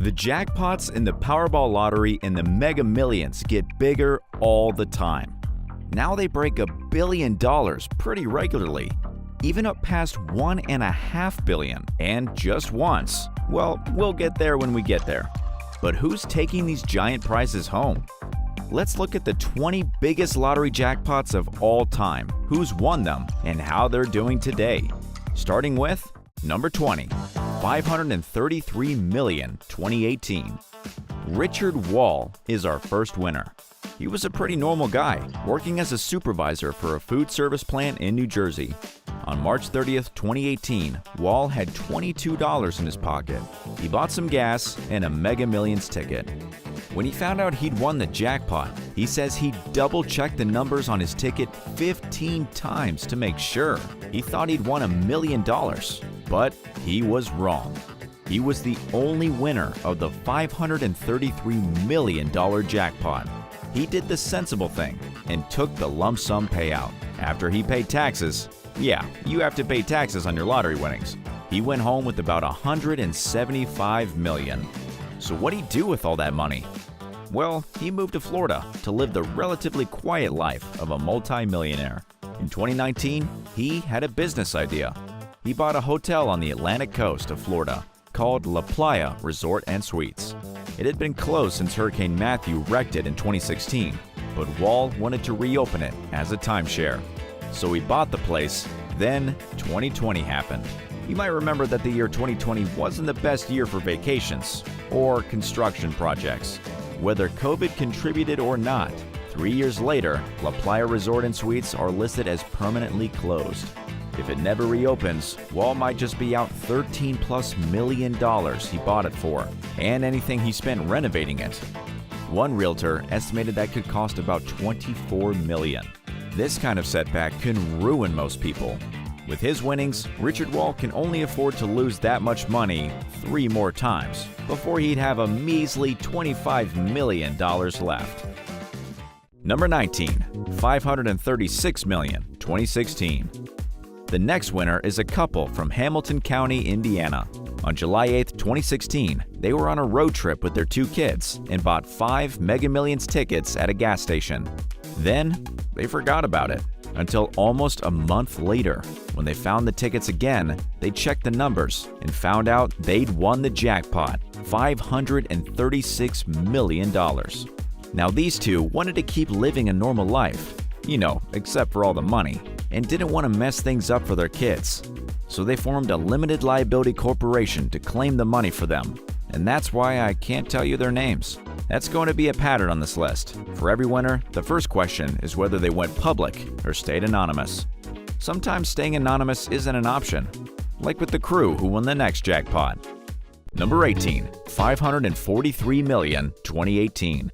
The jackpots in the Powerball lottery and the Mega Millions get bigger all the time. Now they break $1 billion pretty regularly, even up past $1.5 billion, and just once. Well, we'll get there when we get there. But who's taking these giant prizes home? Let's look at the 20 biggest lottery jackpots of all time, who's won them, and how they're doing today. Starting with number 20, $533 million, 2018. Richard Wall is our first winner. He was a pretty normal guy, working as a supervisor for a food service plant in New Jersey. On March 30th, 2018, Wall had $22 in his pocket. He bought some gas and a Mega Millions ticket. When he found out he'd won the jackpot, he says he double-checked the numbers on his ticket 15 times to make sure. He thought he'd won $1 million, but he was wrong. He was the only winner of the $533 million jackpot. He did the sensible thing and took the lump sum payout. After he paid taxes, yeah, you have to pay taxes on your lottery winnings, he went home with about $175 million. So what'd he do with all that money? Well, he moved to Florida to live the relatively quiet life of a multi-millionaire. In 2019, he had a business idea. He bought a hotel on the Atlantic coast of Florida called La Playa Resort and Suites. It had been closed since Hurricane Matthew wrecked it in 2016, but Wall wanted to reopen it as a timeshare. So he bought the place. Then 2020 happened. You might remember that the year 2020 wasn't the best year for vacations or construction projects. Whether COVID contributed or not, 3 years later, La Playa Resort and Suites are listed as permanently closed. If it never reopens, Wall might just be out $13+ million he bought it for, and anything he spent renovating it. One realtor estimated that could cost about $24 million. This kind of setback can ruin most people. With his winnings, Richard Wall can only afford to lose that much money 3 more times before he'd have a measly $25 million left. Number 19, $536 million, 2016. The next winner is a couple from Hamilton County, Indiana. On July 8, 2016, they were on a road trip with their 2 kids and bought 5 Mega Millions tickets at a gas station. Then, they forgot about it until almost a month later. When they found the tickets again, they checked the numbers and found out they'd won the jackpot, $536 million. Now these 2 wanted to keep living a normal life, except for all the money, and didn't want to mess things up for their kids. So they formed a limited liability corporation to claim the money for them. And that's why I can't tell you their names. That's going to be a pattern on this list. For every winner, the first question is whether they went public or stayed anonymous. Sometimes staying anonymous isn't an option, like with the crew who won the next jackpot. Number 18, $543 million, 2018.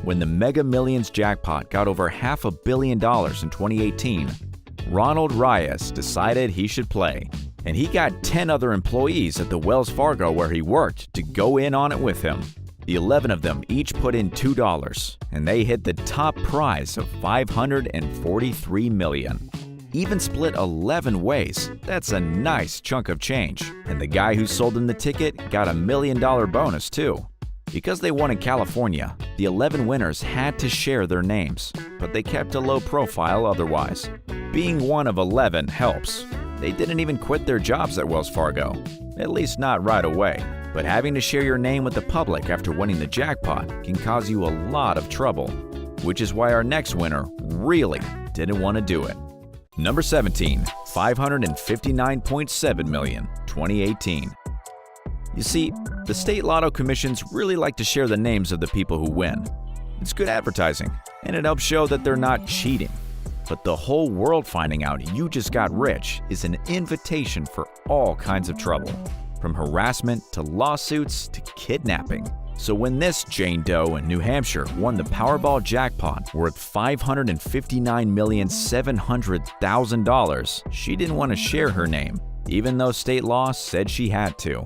When the Mega Millions jackpot got over $500 million in 2018, Ronald Reyes decided he should play, and he got 10 other employees at the Wells Fargo where he worked to go in on it with him. The 11 of them each put in $2, and they hit the top prize of $543 million. Even split 11 ways. That's a nice chunk of change. And the guy who sold them the ticket got a $1 million bonus too. Because they won in California, the 11 winners had to share their names, but they kept a low profile otherwise. Being one of 11 helps. They didn't even quit their jobs at Wells Fargo, at least not right away. But having to share your name with the public after winning the jackpot can cause you a lot of trouble, which is why our next winner really didn't want to do it. Number 17, $559.7 million, 2018. You see, the state lotto commissions really like to share the names of the people who win. It's good advertising, and it helps show that they're not cheating. But the whole world finding out you just got rich is an invitation for all kinds of trouble, from harassment to lawsuits to kidnapping. So when this Jane Doe in New Hampshire won the Powerball jackpot worth $559,700,000, she didn't want to share her name, even though state law said she had to.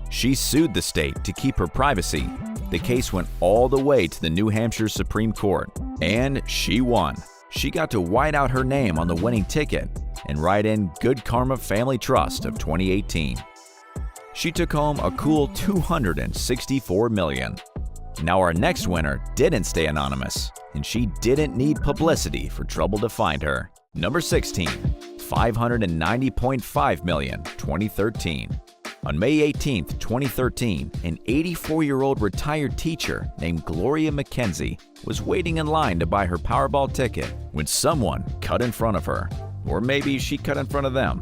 She sued the state to keep her privacy. The case went all the way to the New Hampshire Supreme Court, and she won. She got to white out her name on the winning ticket and write in Good Karma Family Trust of 2018. She took home a cool $264 million. Now our next winner didn't stay anonymous, and she didn't need publicity for trouble to find her. Number 16, $590.5 million, 2013. On May 18, 2013, an 84-year-old retired teacher named Gloria McKenzie was waiting in line to buy her Powerball ticket when someone cut in front of her. Or maybe she cut in front of them.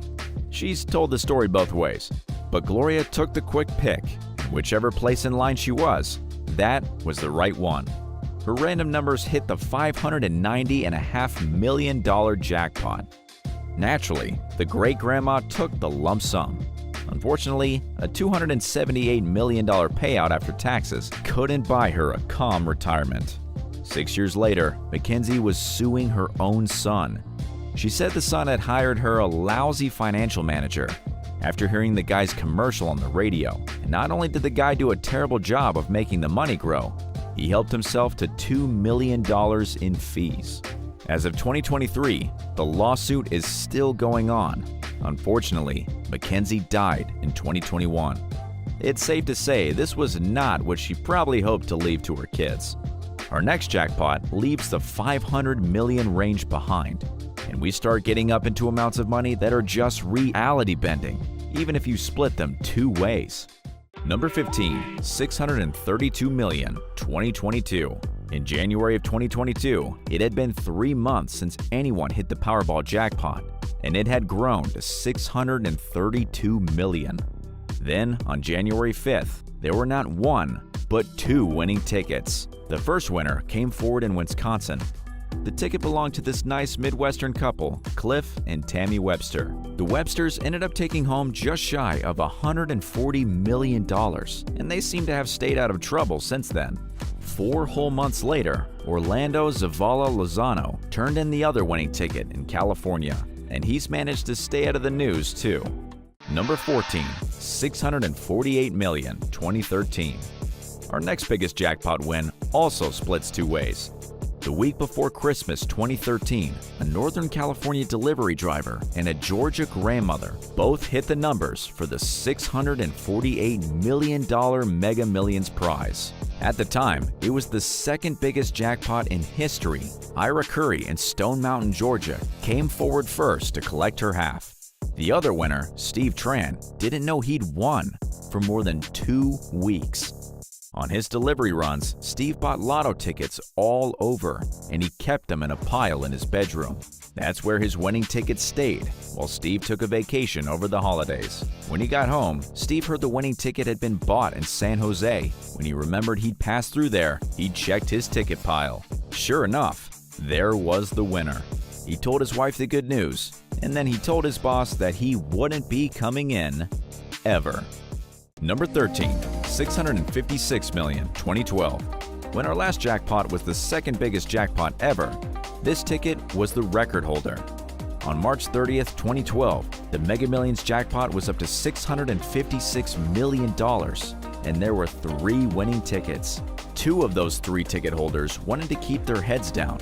She's told the story both ways, but Gloria took the quick pick. Whichever place in line she was, that was the right one. Her random numbers hit the $590.5 million jackpot. Naturally, the great-grandma took the lump sum. Unfortunately, a $278 million payout after taxes couldn't buy her a calm retirement. 6 years later, Mackenzie was suing her own son. She said the son had hired her a lousy financial manager. After hearing the guy's commercial on the radio, not only did the guy do a terrible job of making the money grow, he helped himself to $2 million in fees. As of 2023, the lawsuit is still going on. Unfortunately, Mackenzie died in 2021. It's safe to say this was not what she probably hoped to leave to her kids. Our next jackpot leaves the 500 million range behind, and we start getting up into amounts of money that are just reality bending, even if you split them two ways. Number 15, $632 million, 2022. In January of 2022, it had been 3 months since anyone hit the Powerball jackpot, and it had grown to $632 million. Then, on January 5th, there were not one, but two winning tickets. The first winner came forward in Wisconsin. The ticket belonged to this nice Midwestern couple, Cliff and Tammy Webster. The Websters ended up taking home just shy of $140 million, and they seem to have stayed out of trouble since then. 4 whole months later, Orlando Zavala Lozano turned in the other winning ticket in California, and he's managed to stay out of the news too. Number 14, $648 million, 2013. Our next biggest jackpot win also splits two ways. The week before Christmas 2013, a Northern California delivery driver and a Georgia grandmother both hit the numbers for the $648 million Mega Millions prize. At the time, it was the second biggest jackpot in history. Ira Curry in Stone Mountain, Georgia, came forward first to collect her half. The other winner, Steve Tran, didn't know he'd won for more than 2 weeks. On his delivery runs, Steve bought lotto tickets all over, and he kept them in a pile in his bedroom. That's where his winning tickets stayed, while Steve took a vacation over the holidays. When he got home, Steve heard the winning ticket had been bought in San Jose. When he remembered he'd passed through there, he checked his ticket pile. Sure enough, there was the winner. He told his wife the good news, and then he told his boss that he wouldn't be coming in ever. Number 13, $656 million, 2012. When our last jackpot was the second biggest jackpot ever, this ticket was the record holder. On March 30th, 2012, the Mega Millions jackpot was up to $656 million, and there were 3 winning tickets. 2 of those 3 ticket holders wanted to keep their heads down.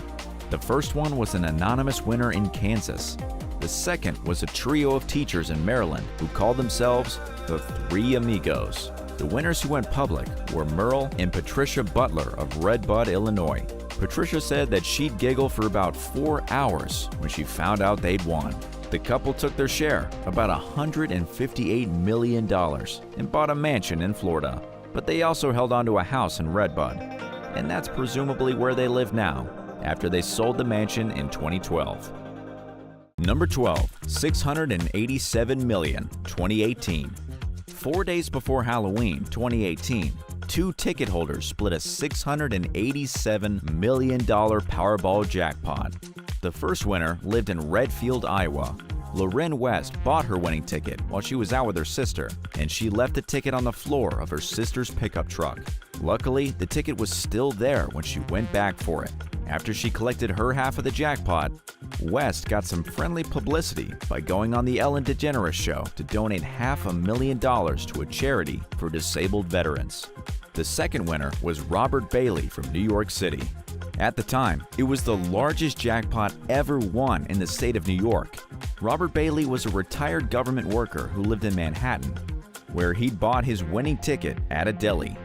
The first one was an anonymous winner in Kansas. The second was a trio of teachers in Maryland who called themselves the Three Amigos. The winners who went public were Merle and Patricia Butler of Red Bud, Illinois. Patricia said that she'd giggle for about 4 hours when she found out they'd won. The couple took their share, about $158 million, and bought a mansion in Florida. But they also held onto a house in Red Bud, and that's presumably where they live now, after they sold the mansion in 2012. Number 12, $687 million, 2018. 4 days before Halloween 2018, 2 ticket holders split a $687 million Powerball jackpot. The first winner lived in Redfield, Iowa. Loren West bought her winning ticket while she was out with her sister, and she left the ticket on the floor of her sister's pickup truck. Luckily, the ticket was still there when she went back for it. After she collected her half of the jackpot, West got some friendly publicity by going on the Ellen DeGeneres show to donate $500,000 to a charity for disabled veterans. The second winner was Robert Bailey from New York City. At the time, it was the largest jackpot ever won in the state of New York. Robert Bailey was a retired government worker who lived in Manhattan. where he'd bought his winning ticket at a deli.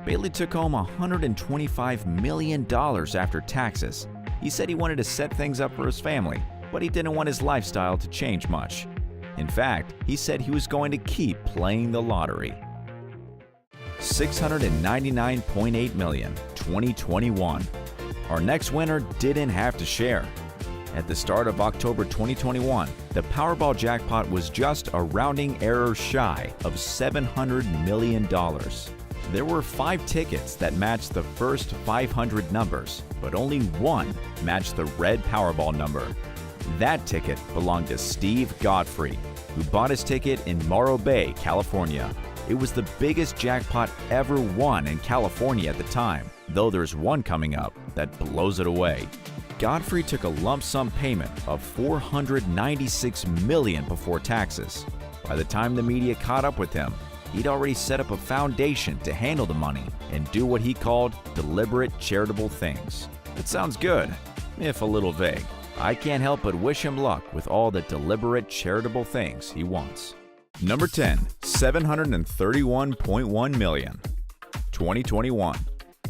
Bailey took home $125 million after taxes. He said he wanted to set things up for his family, but he didn't want his lifestyle to change much. In fact, he said he was going to keep playing the lottery. $699.8 million, 2021. Our next winner didn't have to share. At the start of October 2021, the Powerball jackpot was just a rounding error shy of $700 million. There were 5 tickets that matched the first 500 numbers, but only one matched the red Powerball number. That ticket belonged to Steve Godfrey, who bought his ticket in Morro Bay, California. It was the biggest jackpot ever won in California at the time, though there's one coming up that blows it away. Godfrey took a lump sum payment of $496 million before taxes. By the time the media caught up with him, he'd already set up a foundation to handle the money and do what he called deliberate charitable things. It sounds good, if a little vague. I can't help but wish him luck with all the deliberate charitable things he wants. Number 10, $731.1 million, 2021.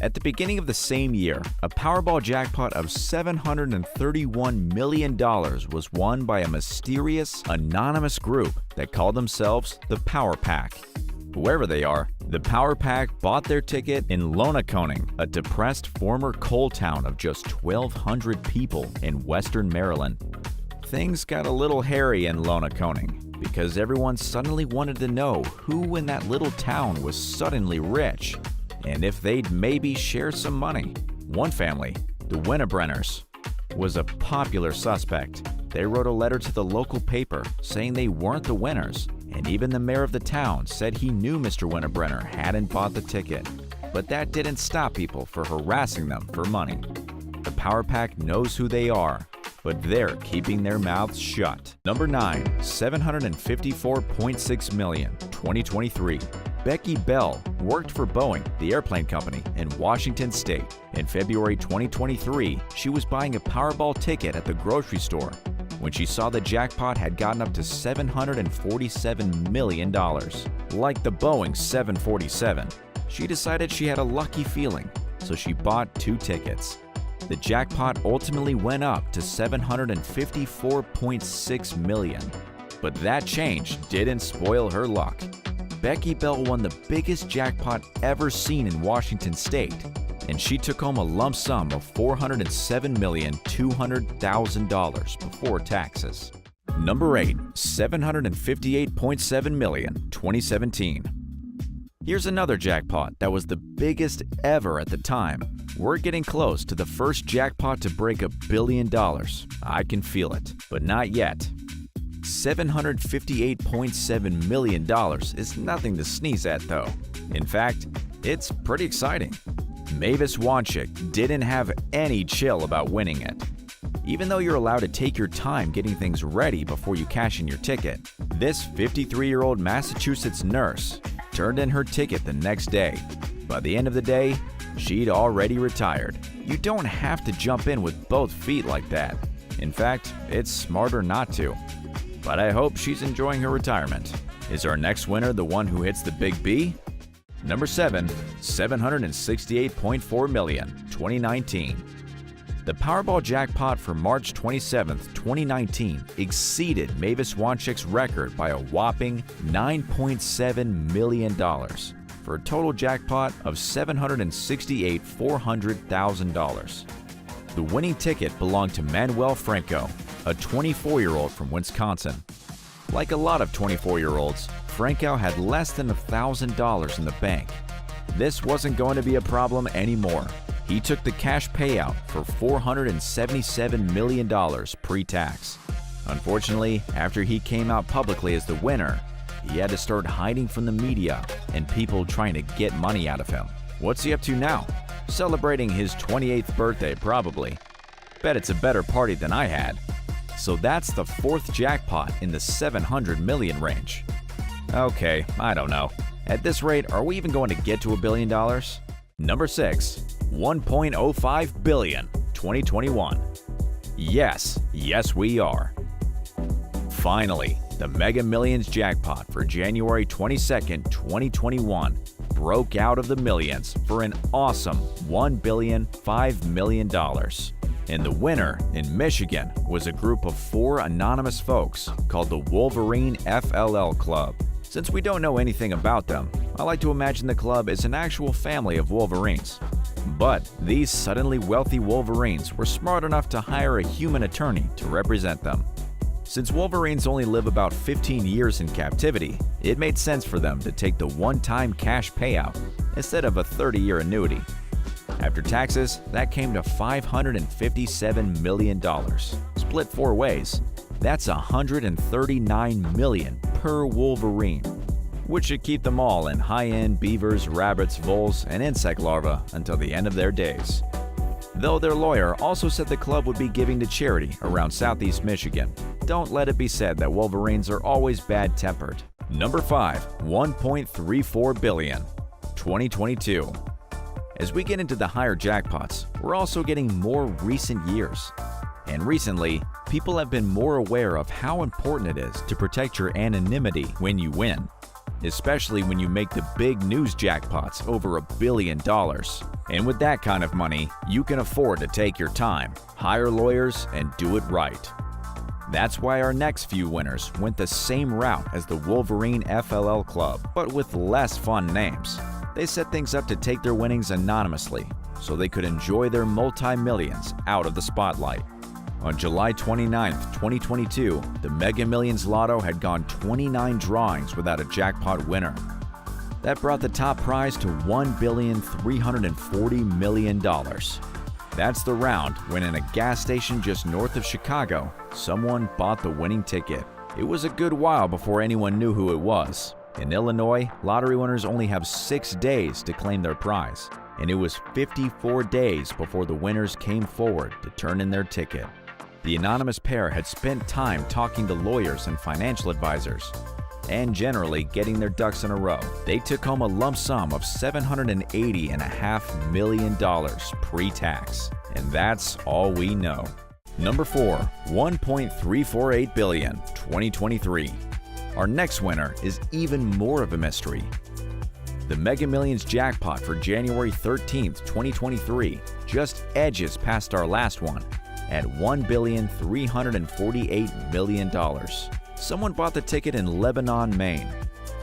At the beginning of the same year, a Powerball jackpot of $731 million was won by a mysterious, anonymous group that called themselves the Power Pack. Whoever they are, the Power Pack bought their ticket in Lonaconing, a depressed former coal town of just 1,200 people in western Maryland. Things got a little hairy in Lonaconing because everyone suddenly wanted to know who in that little town was suddenly rich, and if they'd maybe share some money. One family, the Winnebrenners, was a popular suspect. They wrote a letter to the local paper saying they weren't the winners, and even the mayor of the town said he knew Mr. Winebrenner hadn't bought the ticket. But that didn't stop people from harassing them for money. The Power Pack knows who they are, but they're keeping their mouths shut. Number 9, $754.6 million, 2023. Becky Bell worked for Boeing, the airplane company, in Washington State. In February 2023, she was buying a Powerball ticket at the grocery store when she saw the jackpot had gotten up to $747 million. Like the Boeing 747, she decided she had a lucky feeling, so she bought 2 tickets. The jackpot ultimately went up to $754.6 million. But that change didn't spoil her luck. Becky Bell won the biggest jackpot ever seen in Washington State, and she took home a lump sum of $407,200,000 before taxes. Number 8, $758.7 million, 2017. Here's another jackpot that was the biggest ever at the time. We're getting close to the first jackpot to break $1 billion. I can feel it, but not yet. $758.7 million is nothing to sneeze at, though. In fact, it's pretty exciting. Mavis Wanchik didn't have any chill about winning it. Even though you're allowed to take your time getting things ready before you cash in your ticket, this 53-year-old Massachusetts nurse turned in her ticket the next day. By the end of the day, she'd already retired. You don't have to jump in with both feet like that. In fact, it's smarter not to. But I hope she's enjoying her retirement. Is our next winner the one who hits the big B? Number 7, $768.4 million, 2019. The Powerball jackpot for March 27, 2019 exceeded Mavis Wanchik's record by a whopping $9.7 million for a total jackpot of $768,400,000. The winning ticket belonged to Manuel Franco, a 24-year-old from Wisconsin. Like a lot of 24-year-olds, Franco had less than $1,000 in the bank. This wasn't going to be a problem anymore. He took the cash payout for $477 million pre-tax. Unfortunately, after he came out publicly as the winner, he had to start hiding from the media and people trying to get money out of him. What's he up to now? Celebrating his 28th birthday, probably. Bet it's a better party than I had. So that's the 4th jackpot in the $700 million range. Okay, I don't know. At this rate, are we even going to get to $1 billion? Number 6, $1.05 billion, 2021. Yes, we are. Finally, The Mega Millions jackpot for January 22, 2021 broke out of the millions for an awesome $1,005,000,000. And the winner in Michigan was a group of 4 anonymous folks called the Wolverine FLL Club. Since we don't know anything about them, I like to imagine the club is an actual family of Wolverines. But these suddenly wealthy Wolverines were smart enough to hire a human attorney to represent them. Since Wolverines only live about 15 years in captivity, it made sense for them to take the one-time cash payout instead of a 30-year annuity. After taxes, that came to $557 million. Split 4 ways, that's $139 million per Wolverine, which should keep them all in high-end beavers, rabbits, voles, and insect larvae until the end of their days. Though their lawyer also said the club would be giving to charity around Southeast Michigan. Don't let it be said that Wolverines are always bad-tempered. Number 5, $1.34 billion, 2022. As we get into the higher jackpots, we're also getting more recent years. And recently, people have been more aware of how important it is to protect your anonymity when you win, especially when you make the big news jackpots over $1 billion. And with that kind of money, you can afford to take your time, hire lawyers, and do it right. That's why our next few winners went the same route as the Wolverine FLL Club, but with less fun names. They set things up to take their winnings anonymously, so they could enjoy their multi-millions out of the spotlight. On July 29, 2022, the Mega Millions Lotto had gone 29 drawings without a jackpot winner. That brought the top prize to $1,340,000,000. That's the round when in a gas station just north of Chicago, someone bought the winning ticket. It was a good while before anyone knew who it was. In Illinois, lottery winners only have 6 days to claim their prize, and it was 54 days before the winners came forward to turn in their ticket. The anonymous pair had spent time talking to lawyers and financial advisors, and generally getting their ducks in a row. They took home a lump sum of $780.5 million pre-tax, and that's all we know. Number 4, $1.348 billion, 2023. Our next winner is even more of a mystery. The Mega Millions jackpot for January 13, 2023 just edges past our last one at $1,348,000,000. Someone bought the ticket in Lebanon, Maine,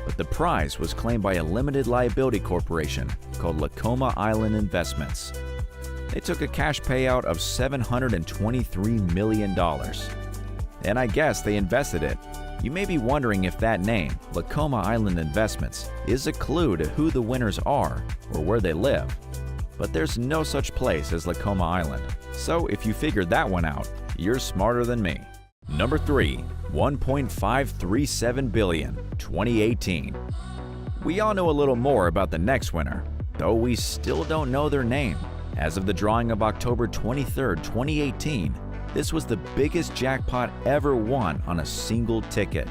but the prize was claimed by a limited liability corporation called Lacoma Island Investments. They took a cash payout of $723 million, and I guess they invested it. You may be wondering if that name, Lacoma Island Investments, is a clue to who the winners are or where they live. But there's no such place as Lacoma Island, so if you figured that one out, you're smarter than me. Number 3, $1.537 billion, 2018. We all know a little more about the next winner, though we still don't know their name. As of the drawing of October 23, 2018, this was the biggest jackpot ever won on a single ticket.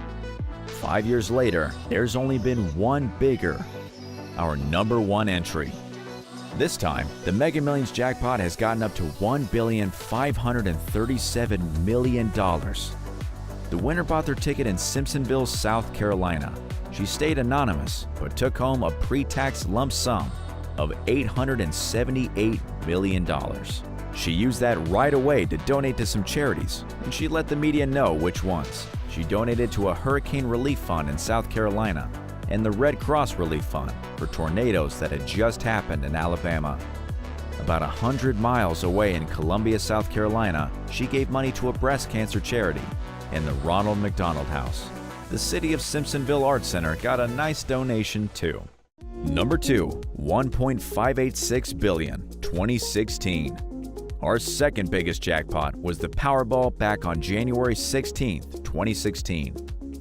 5 years later, there's only been one bigger, our number 1 entry. This time, the Mega Millions jackpot has gotten up to $1,537,000,000. The winner bought their ticket in Simpsonville, South Carolina. She stayed anonymous, but took home a pre-tax lump sum of $878 million. She used that right away to donate to some charities, and she let the media know which ones. She donated to a hurricane relief fund in South Carolina and the Red Cross Relief Fund for tornadoes that had just happened in Alabama. About 100 miles away in Columbia, South Carolina, she gave money to a breast cancer charity and the Ronald McDonald House. The City of Simpsonville Arts Center got a nice donation too. Number 2, $1.586 billion, 2016. Our second biggest jackpot was the Powerball back on January 16, 2016.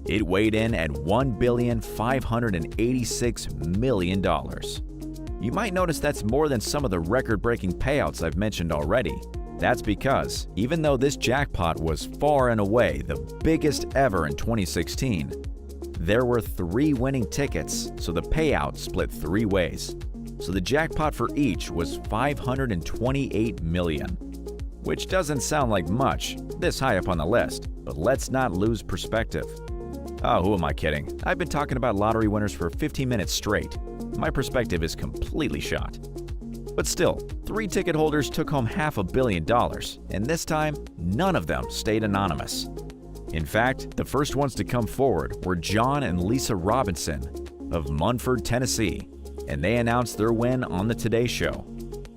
It weighed in at $1,586,000,000. You might notice that's more than some of the record-breaking payouts I've mentioned already. That's because, even though this jackpot was far and away the biggest ever in 2016, there were 3 winning tickets, so the payout split 3 ways. So the jackpot for each was $528 million, which doesn't sound like much this high up on the list, but let's not lose perspective. Oh, who am I kidding? I've been talking about lottery winners for 15 minutes straight. My perspective is completely shot. But still, 3 ticket holders took home $500 million, and this time, none of them stayed anonymous. In fact, the first ones to come forward were John and Lisa Robinson of Munford, Tennessee, and they announced their win on the Today Show.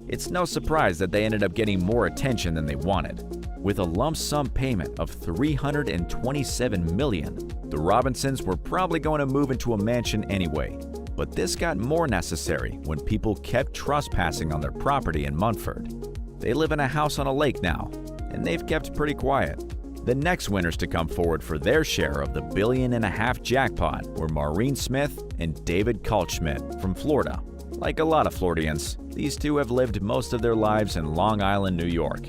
It's no surprise that they ended up getting more attention than they wanted. With a lump sum payment of $327 million, the Robinsons were probably going to move into a mansion anyway. But this got more necessary when people kept trespassing on their property in Munford. They live in a house on a lake now, and they've kept pretty quiet. The next winners to come forward for their share of the $1.5 billion jackpot were Maureen Smith and David Kaltschmidt from Florida. Like a lot of Floridians, these two have lived most of their lives in Long Island, New York.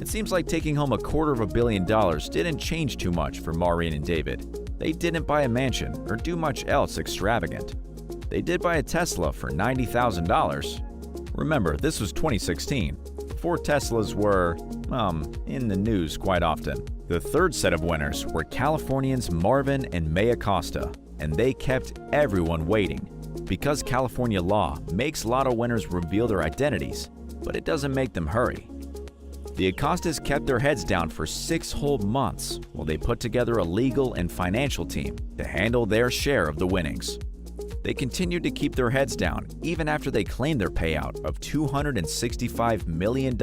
It seems like taking home $250 million didn't change too much for Maureen and David. They didn't buy a mansion or do much else extravagant. They did buy a Tesla for $90,000. Remember, this was 2016, before Teslas were, in the news quite often. The third set of winners were Californians Marvin and May Acosta, and they kept everyone waiting. Because California law makes lotto winners reveal their identities, but it doesn't make them hurry. The Acostas kept their heads down for 6 whole months while they put together a legal and financial team to handle their share of the winnings. They continued to keep their heads down even after they claimed their payout of $265 million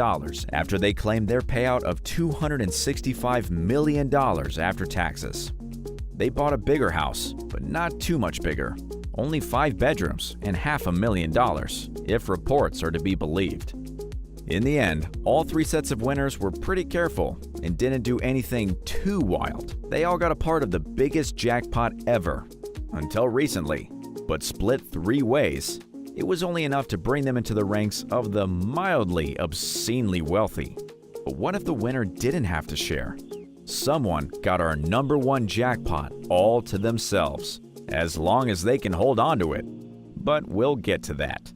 after they claimed their payout of $265 million after taxes. They bought a bigger house, but not too much bigger. Only 5 bedrooms and $500,000, if reports are to be believed. In the end, all 3 sets of winners were pretty careful and didn't do anything too wild. They all got a part of the biggest jackpot ever, until recently. But split 3 ways, it was only enough to bring them into the ranks of the mildly obscenely wealthy. But what if the winner didn't have to share? Someone got our #1 jackpot all to themselves, as long as they can hold on to it. But we'll get to that.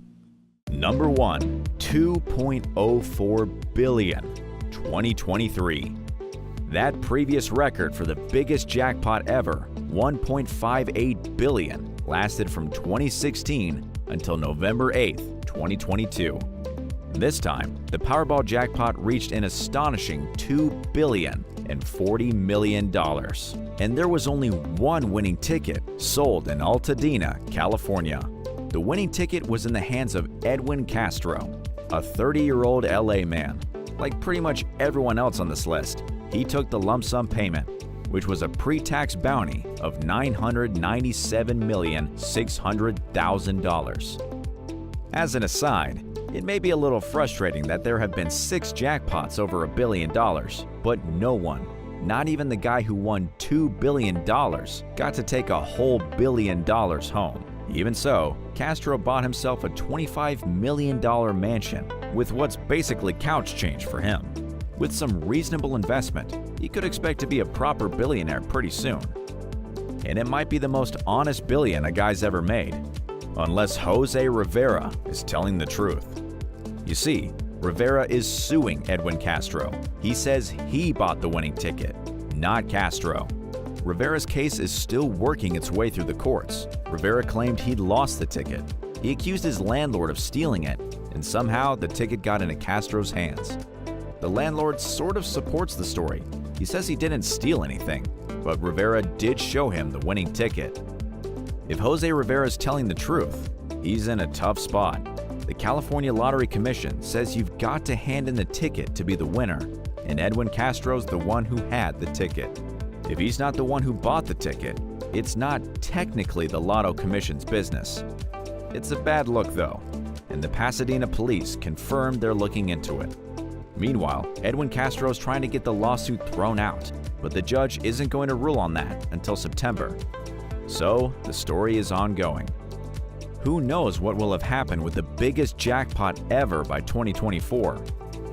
Number 1, $2.04 billion, 2023. That previous record for the biggest jackpot ever, $1.58 billion, lasted from 2016 until November 8, 2022. This time, the Powerball jackpot reached an astonishing $2 billion and $40 million. And there was only one winning ticket sold in Altadena, California. The winning ticket was in the hands of Edwin Castro, a 30-year-old LA man. Like pretty much everyone else on this list, he took the lump sum payment, which was a pre-tax bounty of $997,600,000. As an aside, it may be a little frustrating that there have been 6 jackpots over $1 billion, but no one, not even the guy who won $2 billion, got to take a whole $1 billion home. Even so, Castro bought himself a $25 million mansion with what's basically couch change for him. With some reasonable investment, he could expect to be a proper billionaire pretty soon. And it might be the most honest billion a guy's ever made, unless Jose Rivera is telling the truth. You see, Rivera is suing Edwin Castro. He says he bought the winning ticket, not Castro. Rivera's case is still working its way through the courts. Rivera claimed he'd lost the ticket. He accused his landlord of stealing it, and somehow the ticket got into Castro's hands. The landlord sort of supports the story. He says he didn't steal anything, but Rivera did show him the winning ticket. If Jose Rivera is telling the truth, he's in a tough spot. The California Lottery Commission says you've got to hand in the ticket to be the winner, and Edwin Castro's the one who had the ticket. If he's not the one who bought the ticket, it's not technically the Lotto Commission's business. It's a bad look though, and the Pasadena police confirmed they're looking into it. Meanwhile, Edwin Castro is trying to get the lawsuit thrown out, but the judge isn't going to rule on that until September. So, the story is ongoing. Who knows what will have happened with the biggest jackpot ever by 2024?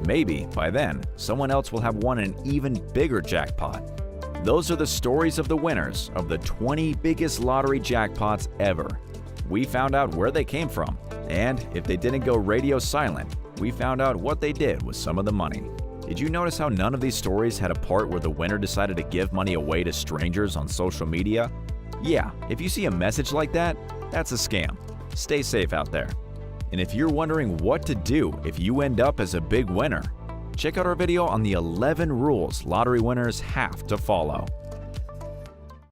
Maybe, by then, someone else will have won an even bigger jackpot. Those are the stories of the winners of the 20 biggest lottery jackpots ever. We found out where they came from, and if they didn't go radio silent, we found out what they did with some of the money. Did you notice how none of these stories had a part where the winner decided to give money away to strangers on social media? Yeah, if you see a message like that, that's a scam. Stay safe out there. And if you're wondering what to do if you end up as a big winner, check out our video on the 11 rules lottery winners have to follow.